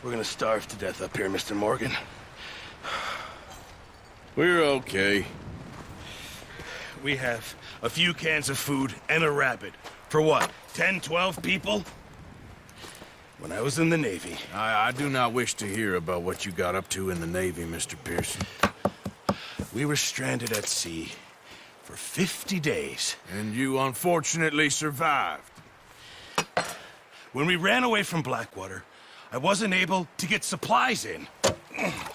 We're gonna starve to death up here, Mr. Morgan. We're okay. We have a few cans of food and a rabbit. For what, 10, 12 people? When I was in the Navy... I do not wish to hear about what you got up to in the Navy, Mr. Pearson. We were stranded at sea for 50 days. And you unfortunately survived. When we ran away from Blackwater, I wasn't able to get supplies in.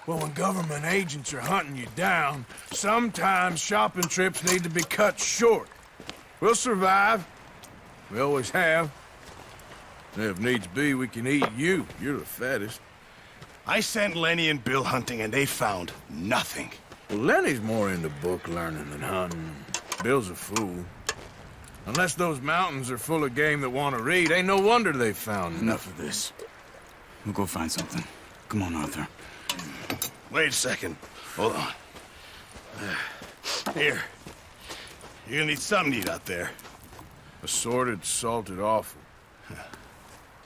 Well, when government agents are hunting you down, sometimes shopping trips need to be cut short. We'll survive. We always have. And if needs be, we can eat you. You're the fattest. I sent Lenny and Bill hunting, and they found nothing. Well, Lenny's more into book learning than hunting. Bill's a fool. Unless those mountains are full of game that want to read, ain't no wonder they found Enough of this. We'll go find something. Come on, Arthur. Wait a second. Hold on. Here. You're gonna need something to eat out there. Assorted, salted offal.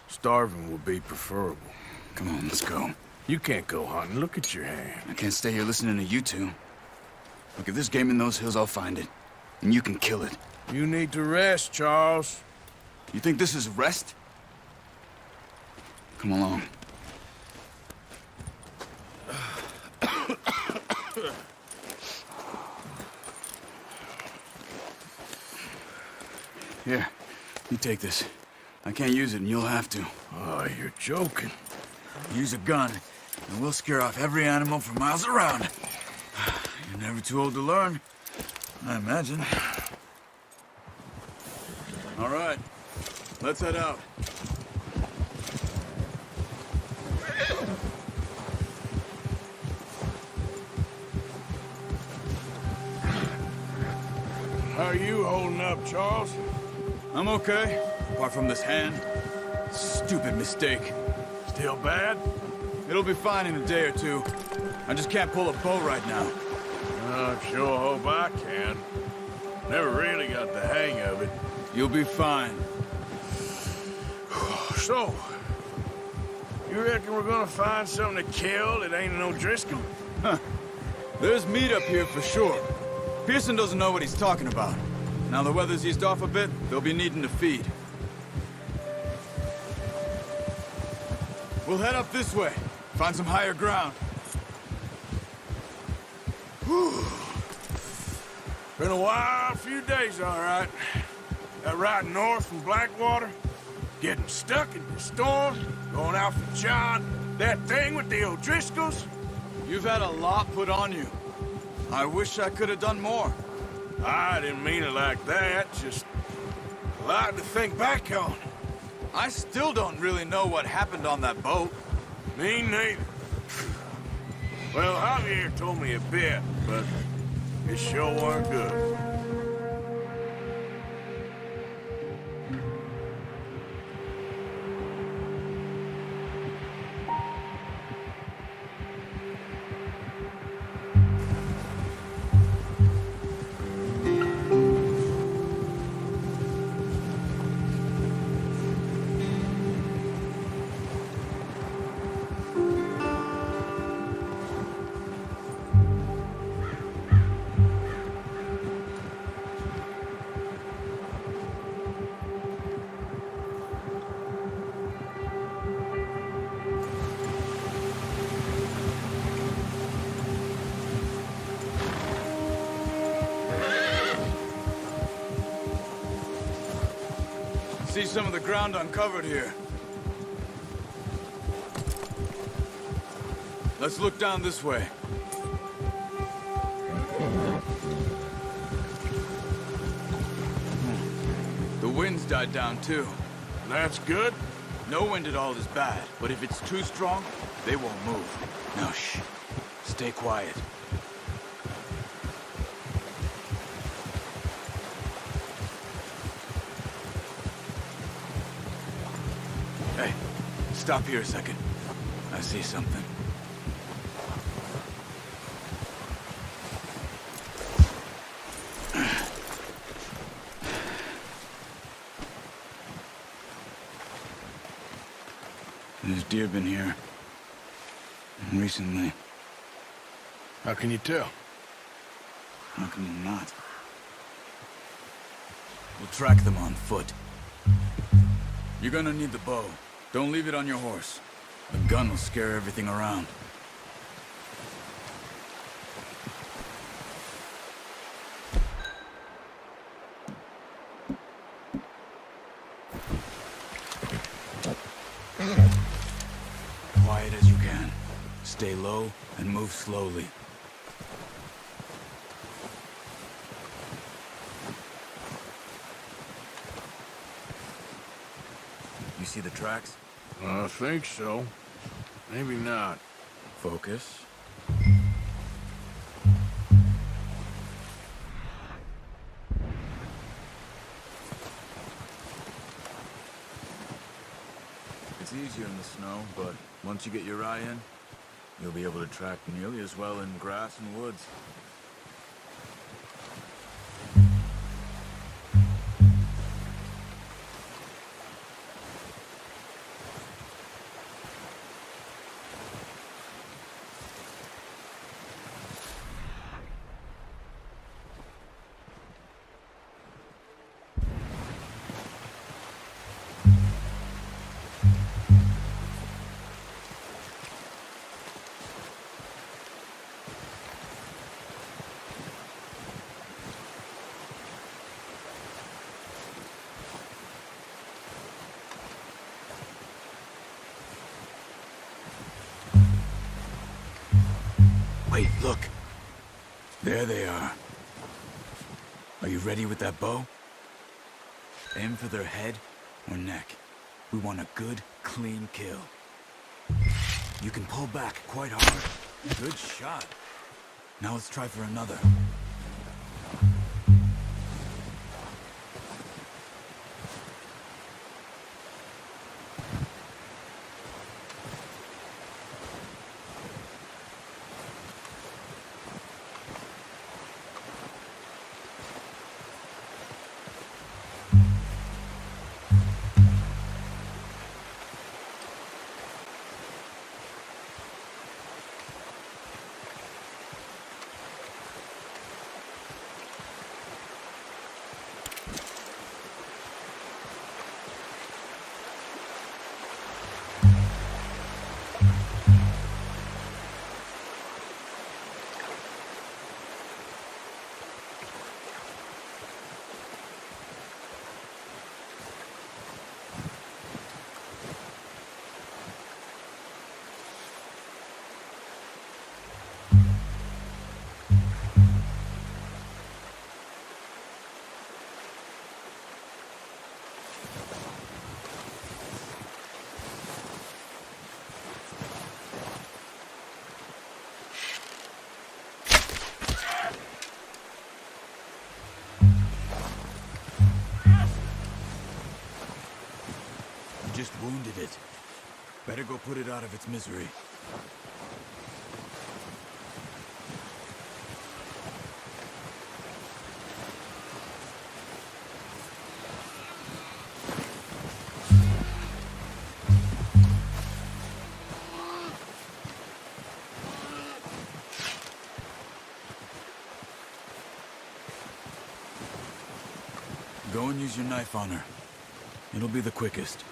Starving would be preferable. Come on, let's go. You can't go hunting. Look at your hand. I can't stay here listening to you two. Look, if there's game in those hills, I'll find it. And you can kill it. You need to rest, Charles. You think this is rest? Come along. Here, you take this. I can't use it, and you'll have to. Oh, you're joking. Use a gun, and we'll scare off every animal for miles around. You're never too old to learn, I imagine. All right, let's head out. How are you holding up, Charles? I'm okay, apart from this hand. Stupid mistake. Still bad? It'll be fine in a day or two. I just can't pull a bow right now. I sure hope I can. Never really got the hang of it. You'll be fine. So, you reckon we're gonna find something to kill that ain't no Driscoll? Huh. There's meat up here for sure. Pearson doesn't know what he's talking about. Now the weather's eased off a bit, they'll be needing to feed. We'll head up this way. Find some higher ground. Whew. Been a wild few days, all right. That ride north from Blackwater, getting stuck in the storm, going out for John, that thing with the O'Driscolls. You've had a lot put on you. I wish I could have done more. I didn't mean it like that, just a lot to think back on. I still don't really know what happened on that boat. Me neither. Well, Javier told me a bit, but it sure weren't good. See some of the ground uncovered here. Let's look down this way. The wind's died down too. That's good. No wind at all is bad, but if it's too strong, they won't move. Now shh. Stay quiet. Hey, stop here a second. I see something. There's deer been here. Recently. How can you tell? How can you not? We'll track them on foot. You're gonna need the bow. Don't leave it on your horse. The gun will scare everything around. Quiet as you can. Stay low and move slowly. You see the tracks? I think so. Maybe not. Focus. It's easier in the snow, but once you get your eye in, you'll be able to track nearly as well in grass and woods. Wait, look. There they are. Are you ready with that bow? Aim for their head or neck. We want a good, clean kill. You can pull back quite hard. Good shot. Now let's try for another. Just wounded it. Better go put it out of its misery. Go and use your knife on her. It'll be the quickest.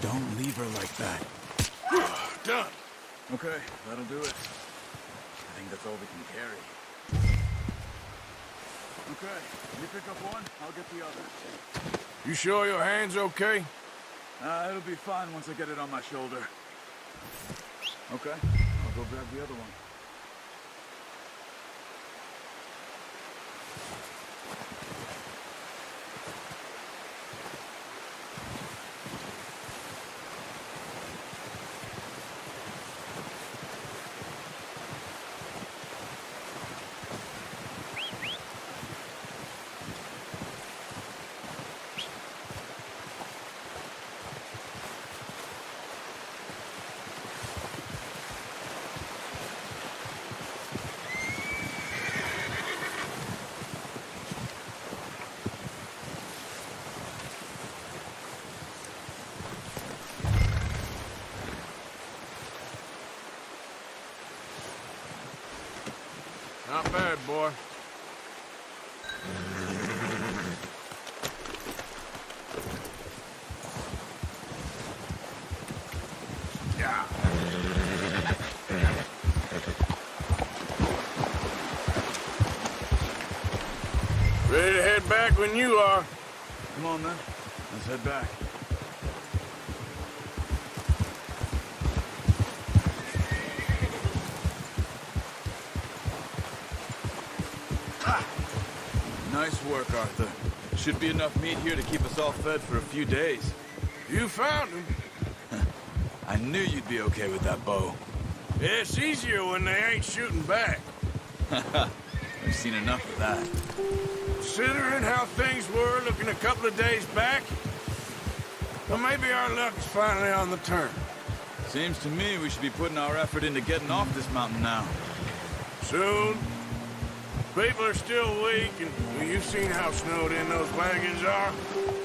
Don't leave her like that. Done. Okay, that'll do it. I think that's all we can carry. Okay, you pick up one, I'll get the other. You sure your hand's okay? It'll be fine once I get it on my shoulder. Okay, I'll go grab the other one. Not bad, boy. Yeah. Ready to head back when you are. Come on, then. Let's head back. Nice work, Arthur. Should be enough meat here to keep us all fed for a few days. You found him. I knew you'd be okay with that bow. Yeah, it's easier when they ain't shooting back. I've seen enough of that. Considering how things were looking a couple of days back, well, maybe our luck's finally on the turn. Seems to me we should be putting our effort into getting off this mountain now. Soon. People are still weak, and well, you've seen how snowed in those wagons are.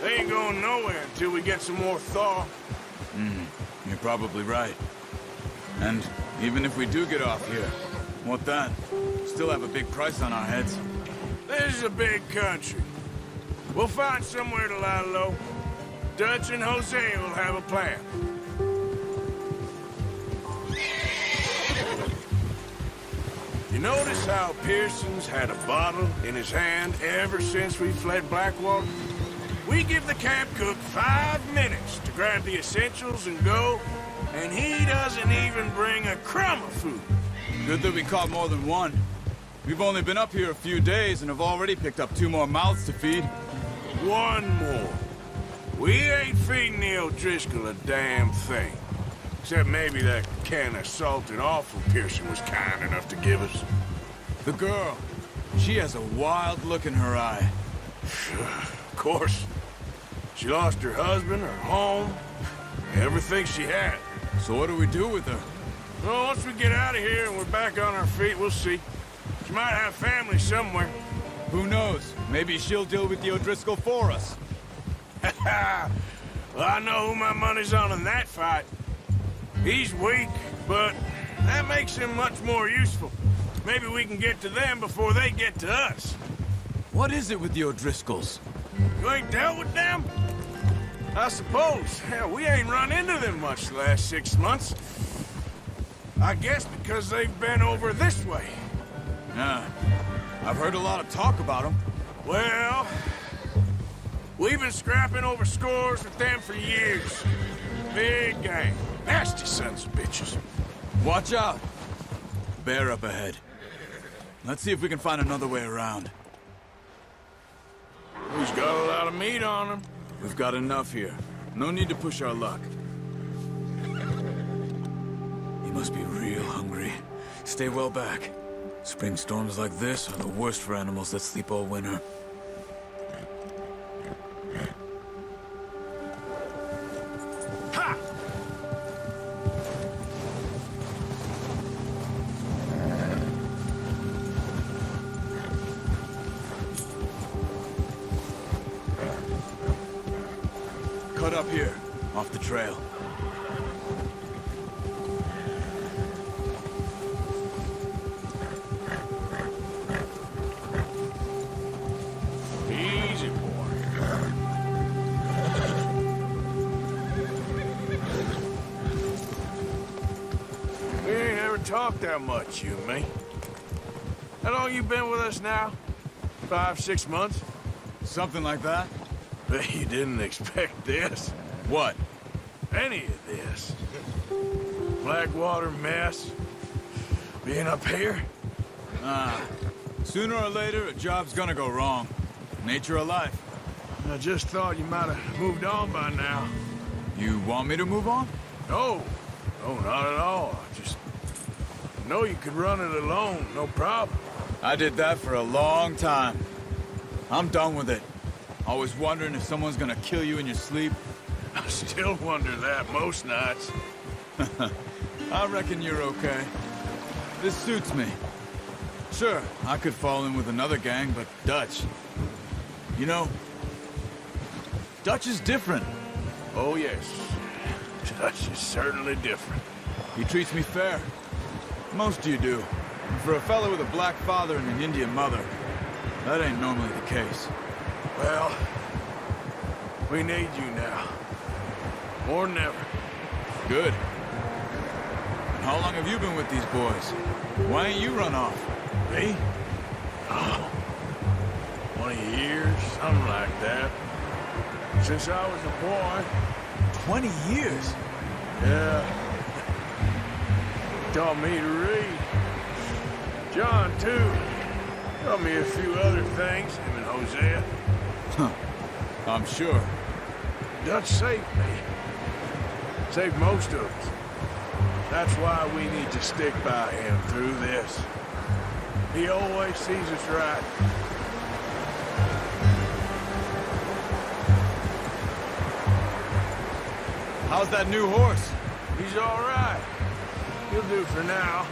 They ain't going nowhere until we get some more thaw. You're probably right. And even if we do get off here, what then? Still have a big price on our heads. This is a big country. We'll find somewhere to lie low. Dutch and Jose will have a plan. You notice how Pearson's had a bottle in his hand ever since we fled Blackwater? We give the camp cook 5 minutes to grab the essentials and go, and he doesn't even bring a crumb of food. Good that we caught more than one. We've only been up here a few days and have already picked up 2 more mouths to feed. One more. We ain't feeding the O'Driscoll a damn thing. Except maybe that can of salted offal Pearson was kind enough to give us. The girl, she has a wild look in her eye. Of course. She lost her husband, her home, everything she had. So what do we do with her? Well, once we get out of here and we're back on our feet, we'll see. She might have family somewhere. Who knows? Maybe she'll deal with the O'Driscoll for us. Well, I know who my money's on in that fight. He's weak, but that makes him much more useful. Maybe we can get to them before they get to us. What is it with the O'Driscolls? You ain't dealt with them? I suppose. Hell, we ain't run into them much the last 6 months. I guess because they've been over this way. Yeah, I've heard a lot of talk about them. Well, we've been scrapping over scores with them for years. Big gang. Nasty sons of bitches. Watch out! Bear up ahead. Let's see if we can find another way around. He's got a lot of meat on him. We've got enough here. No need to push our luck. He must be real hungry. Stay well back. Spring storms like this are the worst for animals that sleep all winter. Ha! Cut up here, off the trail. Easy, boy. We ain't ever talked that much, you and me. How long you been with us now? 5, 6 months? Something like that? Bet you didn't expect this. What? Any of this. Blackwater mess. Being up here? Sooner or later, a job's gonna go wrong. Nature of life. I just thought you might have moved on by now. You want me to move on? No. No, not at all. I just know you could run it alone, no problem. I did that for a long time. I'm done with it. Always wondering if someone's gonna kill you in your sleep. I still wonder that most nights. I reckon you're okay. This suits me. Sure, I could fall in with another gang, but Dutch... You know, Dutch is different. Oh, yes. Dutch is certainly different. He treats me fair. Most of you do. For a fellow with a black father and an Indian mother, that ain't normally the case. Well, we need you now. More than ever. Good. And how long have you been with these boys? Why ain't you run off? Me? Oh, 20 years, something like that. Since I was a boy. 20 years? Yeah. Taught me to read. John, too. Taught me a few other things, him and Hosea. Huh. I'm sure. Dutch saved me. Saved most of us. That's why we need to stick by him through this. He always sees us right. How's that new horse? He's all right. He'll do for now.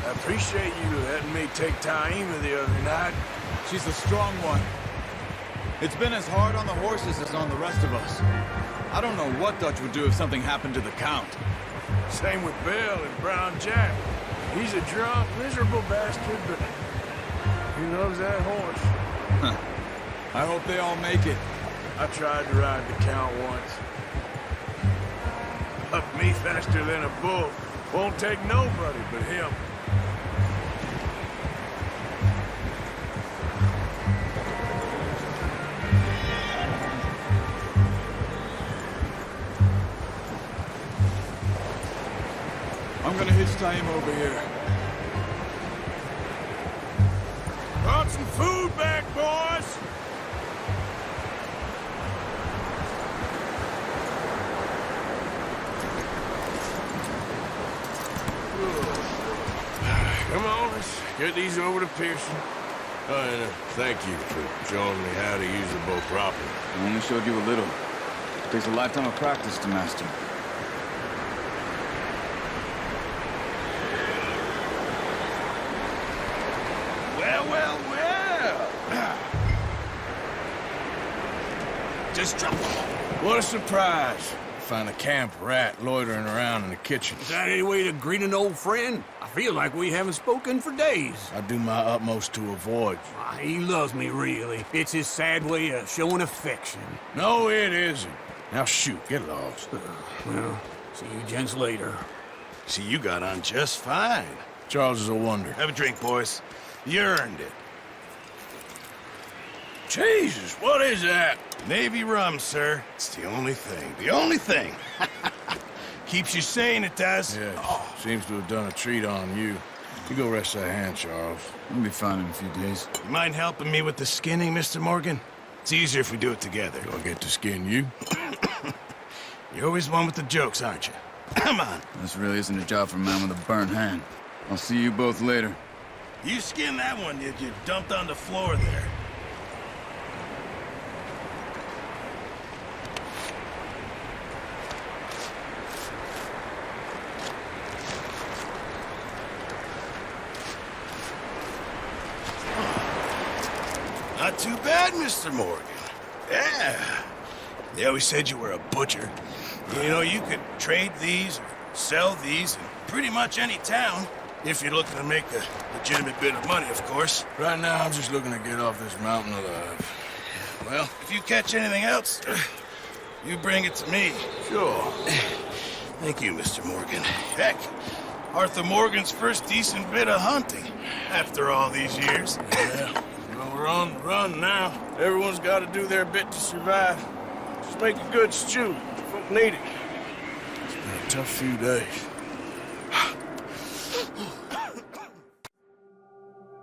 I appreciate you letting me take Taima the other night. She's the strong one. It's been as hard on the horses as on the rest of us. I don't know what Dutch would do if something happened to the Count. Same with Bill and Brown Jack. He's a drunk, miserable bastard, but he loves that horse. Huh. I hope they all make it. I tried to ride the Count once. Up me faster than a bull. Won't take nobody but him. I'm gonna hitch Taima over here. Brought some food back, boys! Come on, let's get these over to Pearson. Oh, and thank you for showing me how to use the bow properly. I only showed you a little. Takes a lifetime of practice to master. Well. Just drop them. What a surprise. Find a camp rat loitering around in the kitchen. Is that any way to greet an old friend? I feel like we haven't spoken for days. I do my utmost to avoid you. He loves me, really. It's his sad way of showing affection. No, it isn't. Now shoot, get lost. Well, see you gents later. See, you got on just fine. Charles is a wonder. Have a drink, boys. You earned it. Jesus, what is that? Navy rum, sir. It's the only thing. The only thing. Keeps you sane, it does. Yes, seems to have done a treat on you. You go rest that hand, Charles. We'll be fine in a few days. You mind helping me with the skinning, Mr. Morgan? It's easier if we do it together. Do I get to skin you? You're always one with the jokes, aren't you? Come on. This really isn't a job for a man with a burnt hand. I'll see you both later. You skinned that one you dumped on the floor there. Not too bad, Mr. Morgan. Yeah. They always said you were a butcher. You know, you could trade these or sell these in pretty much any town. If you're looking to make a legitimate bit of money, of course. Right now, I'm just looking to get off this mountain alive. Well, if you catch anything else, you bring it to me. Sure. Thank you, Mr. Morgan. Heck, Arthur Morgan's first decent bit of hunting after all these years. Yeah. Well, we're on the run now. Everyone's got to do their bit to survive. Just make a good stew. Folk need it. It's been a tough few days.